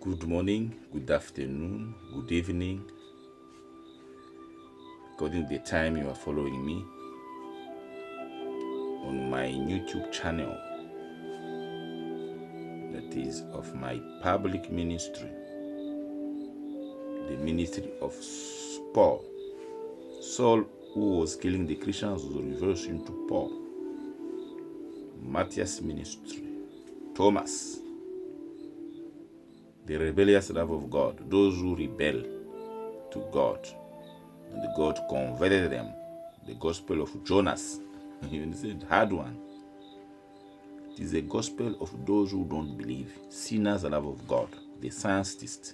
Good morning, good afternoon, good evening, according to the time you are following me on my YouTube channel, that is of my public ministry, the ministry of Paul. Saul, who was killing the Christians, was reversed into Paul. Matthias' ministry, Thomas, the rebellious love of God, those who rebel to God, and God converted them. The gospel of Jonas, you understand, hard one. It is a gospel of those who don't believe, sinners, the love of God, the scientists.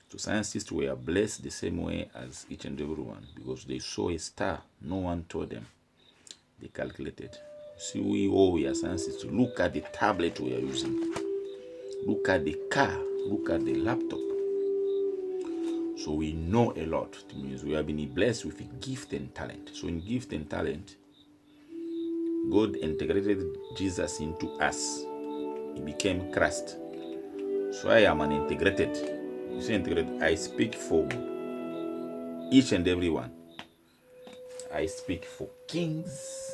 So scientists were blessed the same way as each and every one, because they saw a star. No one told them. They calculated. See, we are scientists. Look at the tablet we are using. Look at the car. Look at the laptop. So we know a lot. It means we have been blessed with a gift and talent. So in gift and talent, God integrated Jesus into us. He became Christ. So I am an integrated. You see, integrated. I speak for each and every one. I speak for kings.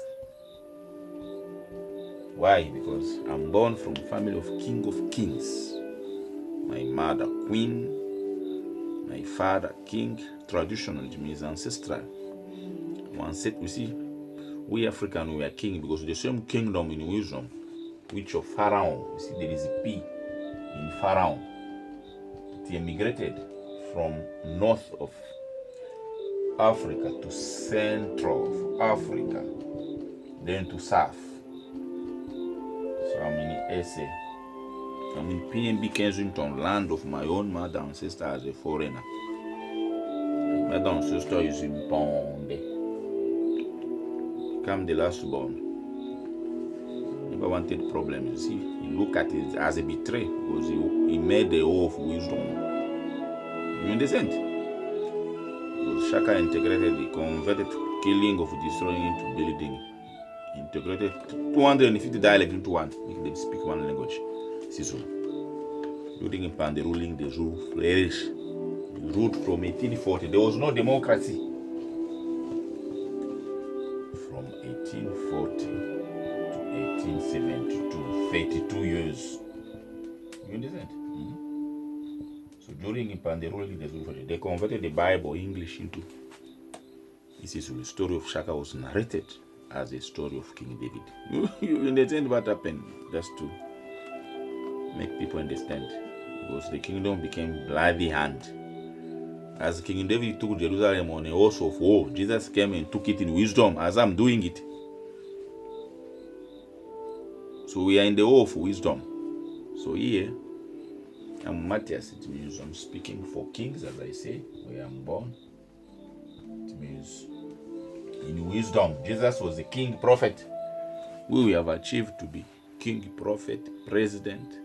Why? Because I'm born from a family of King of Kings. My mother, Queen. My father, King. Traditional, it means ancestral. One set, we see, we African, we are king because the same kingdom in wisdom, which of Pharaoh, you see, there is a P in Pharaoh. It emigrated from north of Africa to central of Africa, then to south. So I'm in SA. I'm in PNB Kensington, land of my own mother and sister as a foreigner. My mother and sister is in Ponde. Come the last born. Never wanted problems. You see, you look at it as a betray because he made the oath of wisdom. You understand? Because Shaka integrated the converted killing of destroying into building. Integrated 250 dialects into one. Make them speak one language. Sisu. Building in Pan, the ruling, the rule flourish. The ruled from 1840. There was no democracy. From 1840 to 1872, 32 years. You understand? So during Pan, the ruling, they converted the Bible English into. This is the story of Shaka was narrated as a story of King David. You understand what happened? Just to make people understand. Because the kingdom became bloody hand. As King David took Jerusalem on a horse of war, Jesus came and took it in wisdom as I'm doing it. So we are in the war of wisdom. So here, I'm Matthias. It means I'm speaking for kings, as I say, where I'm born. It means in wisdom. Jesus was the king prophet. We have achieved to be king, prophet, president,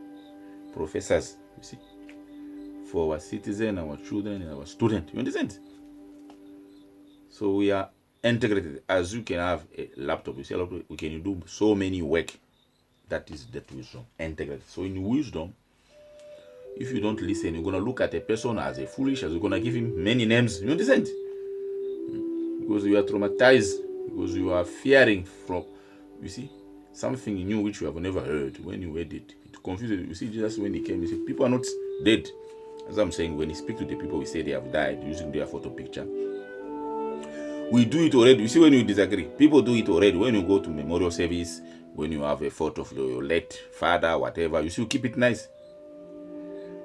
professors. You see, for our citizen, our children, and our students. You understand? So we are integrated. As you can have a laptop, you see a laptop, we can do so many work. That is that wisdom. Integrated. So in wisdom, if you don't listen, you're gonna look at a person as a foolish, as you're gonna give him many names. You understand? Because you are traumatized, because you are fearing from, you see, something new which you have never heard. When you heard it, it confuses you. You see, Jesus when he came, he said, people are not dead. As I'm saying, when he speaks to the people, we say they have died using their photo picture. We do it already. You see, when you disagree, people do it already. When you go to memorial service, when you have a photo of your late father, whatever, you should keep it nice.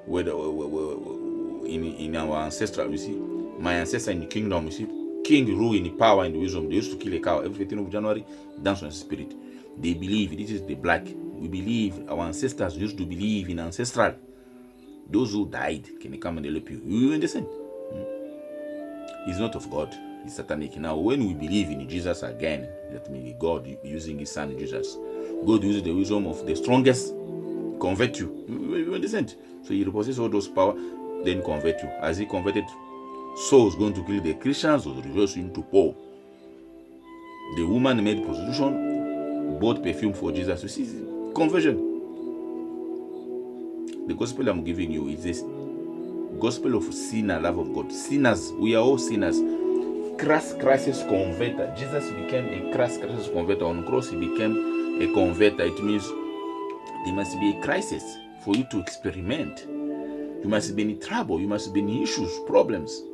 Whether in our ancestral, you see, my ancestor in the kingdom, you see, king rule in the power and the wisdom. They used to kill a cow every 15th of January, dance on the spirit. They believe, this is the black. We believe, our ancestors used to believe in ancestral. Those who died can come and help you. You understand? It's not of God. It's satanic. Now, when we believe in Jesus again, that means God using his son Jesus. God uses the wisdom of the strongest, convert you. You understand? So he repossesses all those power, then convert you. As he converted, Saul was going to kill the Christians, was reversed into Paul. The woman made prostitution, bought perfume for Jesus. You see, conversion. The gospel I'm giving you is this gospel of sinner, love of God. Sinners, we are all sinners. Crass crisis converter. Jesus became a crass crisis converter. On cross, he became a converter. It means there must be a crisis for you to experiment. You must be in trouble. You must be in issues, problems.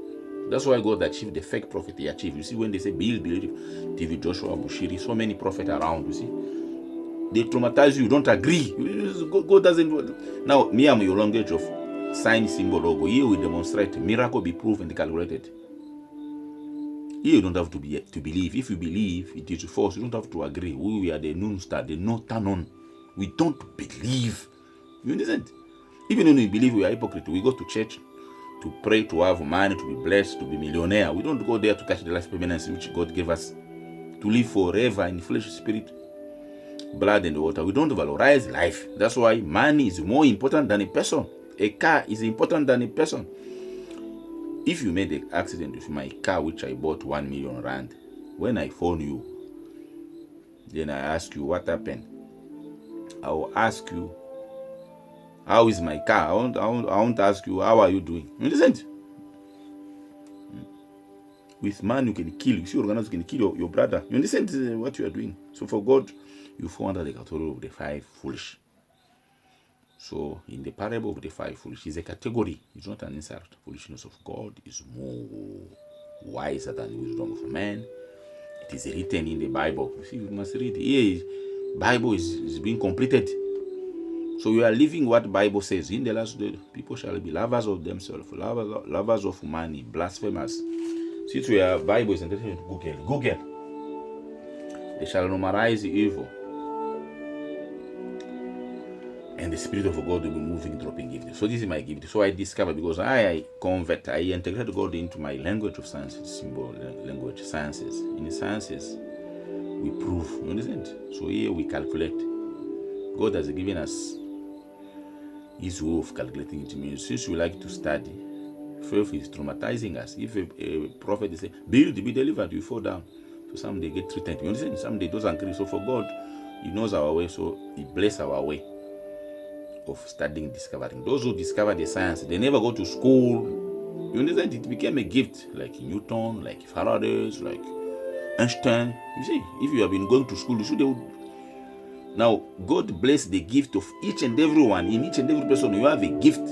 That's why God achieved the fake prophet he achieved. You see, when they say believe, David, Joshua, Bushiri, so many prophets around, you see, they traumatize you, don't agree. God doesn't. Now, me, I'm your language of sign, symbol, logo. Here we demonstrate miracle be proven and calculated. Here you don't have to believe. If you believe, it is false. You don't have to agree. We are the noon star, the notanon. We don't believe. You understand? Even when we believe, we are hypocrite. We go to church to pray, to have money, to be blessed, to be millionaire. We don't go there to catch the life permanence which God gave us, to live forever in flesh, spirit, blood, and water. We don't valorize life. That's why money is more important than a person. A car is important than a person. If you made an accident with my car, which I bought 1 million rand, when I phone you, then I ask you what happened. I will ask you, how is my car? I won't ask you, how are you doing? You understand? With man, you can kill. You see, organizers can kill your brother. You understand what you are doing? So for God, you fall under the category of the 5 foolish. So in the parable of the 5 foolish, is a category. It's not an insult. Foolishness of God is more wiser than the wisdom of man. It is written in the Bible. You see, you must read. Here, Bible is being completed. So you are living what Bible says. In the last day, people shall be lovers of themselves, lovers of money, blasphemers. See, to your Bible is interested to Google. They shall normalize evil. And the Spirit of God will be moving, dropping gifts. So this is my gift. So I discovered, because I integrate God into my language of sciences, symbol language, sciences. In the sciences, we prove. You understand? So here we calculate. God has given us his way of calculating. It means since we like to study, faith is traumatizing us. If a prophet is saying, build, be delivered, you fall down. So some they get treated. You understand? Some they doesn't agree. So for God, he knows our way, so he bless our way of studying, discovering. Those who discover the science, they never go to school. You understand? It became a gift, like Newton, like Faraday, like Einstein. You see, if you have been going to school, you should. Now, God bless the gift of each and every one. In each and every person, you have a gift.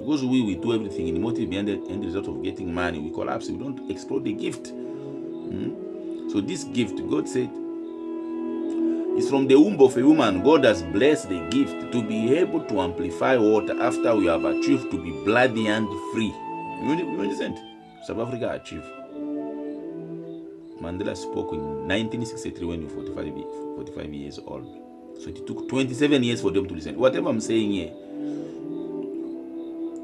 Because we do everything in the motive behind the end result of getting money. We collapse. We don't explore the gift. So this gift, God said, is from the womb of a woman. God has blessed the gift to be able to amplify water after we have achieved to be bloody and free. You understand? South Africa achieved. Mandela spoke in 1963 when he was 45 years old. So it took 27 years for them to listen. Whatever I'm saying here,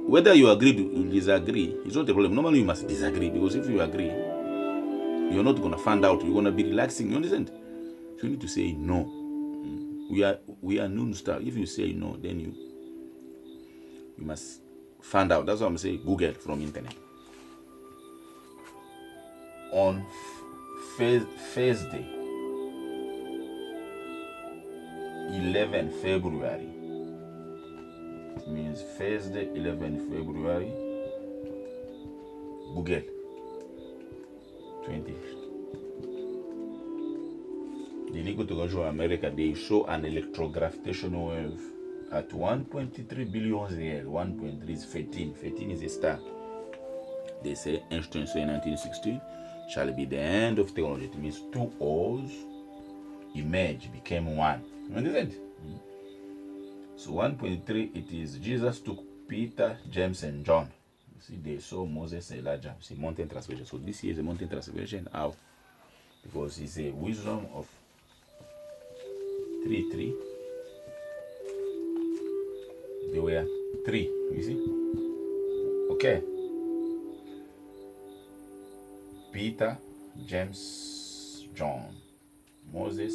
whether you agree or disagree, it's not a problem. Normally you must disagree, because if you agree, you're not going to find out. You're going to be relaxing. You understand? So you need to say no. We are noon star. If you say no, then you must find out. That's what I'm saying. Google from internet. On Thursday, 11 February. It means Thursday, 11 February. Google 20. The Ligo to go America, they show an electrogravitational wave at 1.3 billion ZL. 1.3 is 13. 13 is a star. They say Einstein said in 1916 shall be the end of technology. It means two O's emerge, became one. You understand? So 1.3, it is Jesus took Peter, James, and John. You see, they saw Moses and Elijah. You see, mountain transfiguration. So this here is a mountain transfiguration. How? Because it's a wisdom of 3. They were 3. You see? Okay. Peter, James, John, Moses,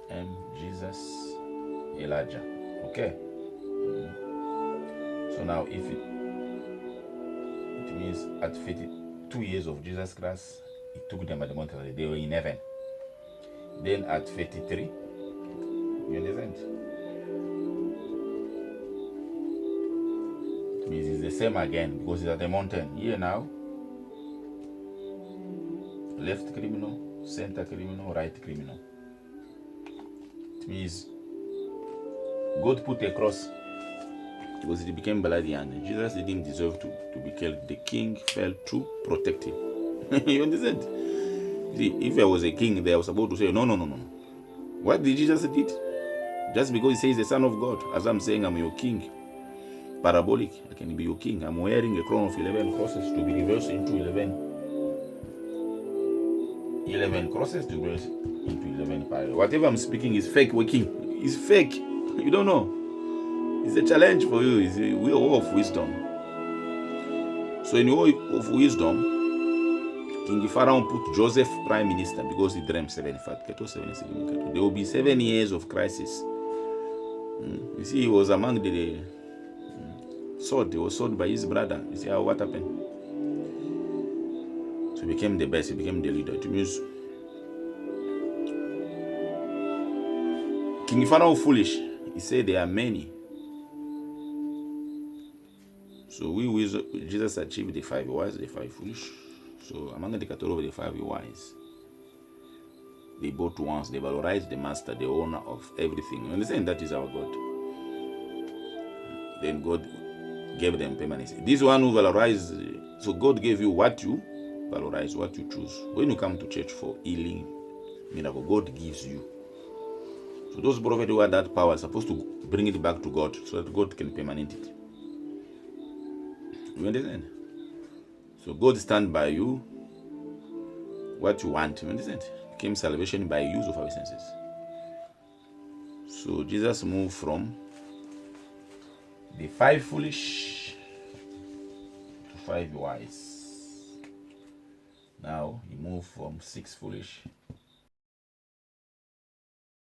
and Jesus, Elijah. Okay. So now if it means at 52 years of Jesus Christ, he took them at the mountain. They were in heaven. Then at 33, you understand? same again because it's at the mountain. Here now, left criminal, center criminal, right criminal. It means God put a cross because it became bloody and Jesus didn't deserve to be killed. The king felt to protect him. You understand? See, if I was a king, they were supposed to say, no. What did Jesus did? Just because he says the Son of God, as I'm saying, I'm your king. Parabolic, I can be your king. I'm wearing a crown of 11 crosses to be reversed into 11 crosses to be reversed into 11 parallel. Whatever I'm speaking is fake working. It's fake. You don't know. It's a challenge for you. It's a way of wisdom. So in the way of wisdom, King Pharaoh put Joseph prime minister because he dreamed 75. There will be 7 years of crisis. You see, he was among the sword. He was sold by his brother. You see what happened? So he became the best. He became the leader. It means King Pharaoh foolish. He said there are many. So Jesus achieved the 5 wise, the 5 foolish. So among the cattle of the 5 wise, they bought once, they valorized the master, the owner of everything. You understand? That is our God. Then God gave them permanence. This one who valorized, so God gave you what you valorize, what you choose. When you come to church for healing, miracle, God gives you. So those prophets who had that power are supposed to bring it back to God so that God can permanent it. You understand? So God stand by you what you want. You understand? Came salvation by use of our senses. So Jesus moved from the 5 foolish to 5 wise. Now he moved from 6 foolish